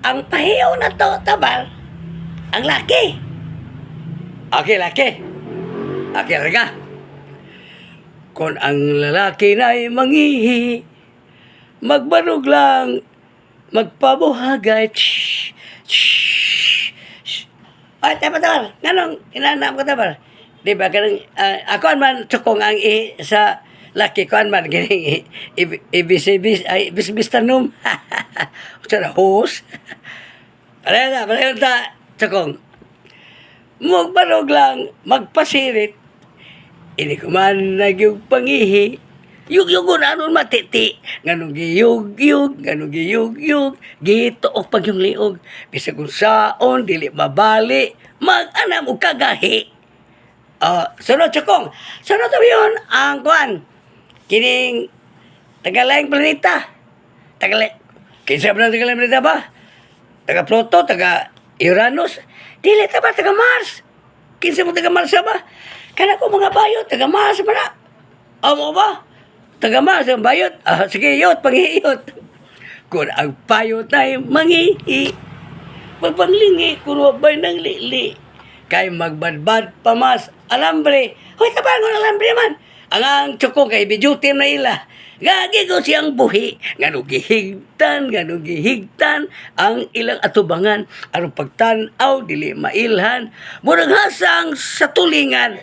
ang pahiyaw na to, tabal, ang laki. Okay, laki. Okay, raga. Kung ang lalaki na'y mangihi, magbarog lang, magpabuhagay. Shhh, shhh, shhh. Ay, tabar. Nganong inanam ko tabar? Di ba, kanang, ako man tsukong ang sa laki ko man, gining ibis tanong. Sa na, host. Pareho ta, tsukong. Magbarog lang, magpasirit. Ini ko man nagyug pangihi. Yug-yugon anon matiti. Nganong giyug-yug, nganong giyug-yug. Gito o pag yung liog. Bisag kung saon, dili mabali. Mag-anam o kagahi. Sunod tsukong. Sunod tabi yun, ang kuan. Kining tagalayang planeta. Kinsa ba na tagalayang planeta ba? Taga Pluto, taga Uranus. Dili ta ba taga Mars? Kinsa mo taga Mars ba? Kana ko mga bayot, taga Mars ba na? Amo ba? Taga Mars ang bayot. Sige, yot, pangihiyot. Kung ang bayot ay mangihi, magpanglingi, kurwabay ng lili. Kay magbadbad pa mas, alambre. Hoy, kabangon alambre man. Ang tsukong kay bijutin na ila. Gagi ko siyang buhi. Ganong gihigtan ang ilang atubangan. Anong pagtanaw, dili mailhan. Murag hasang sa tulingan.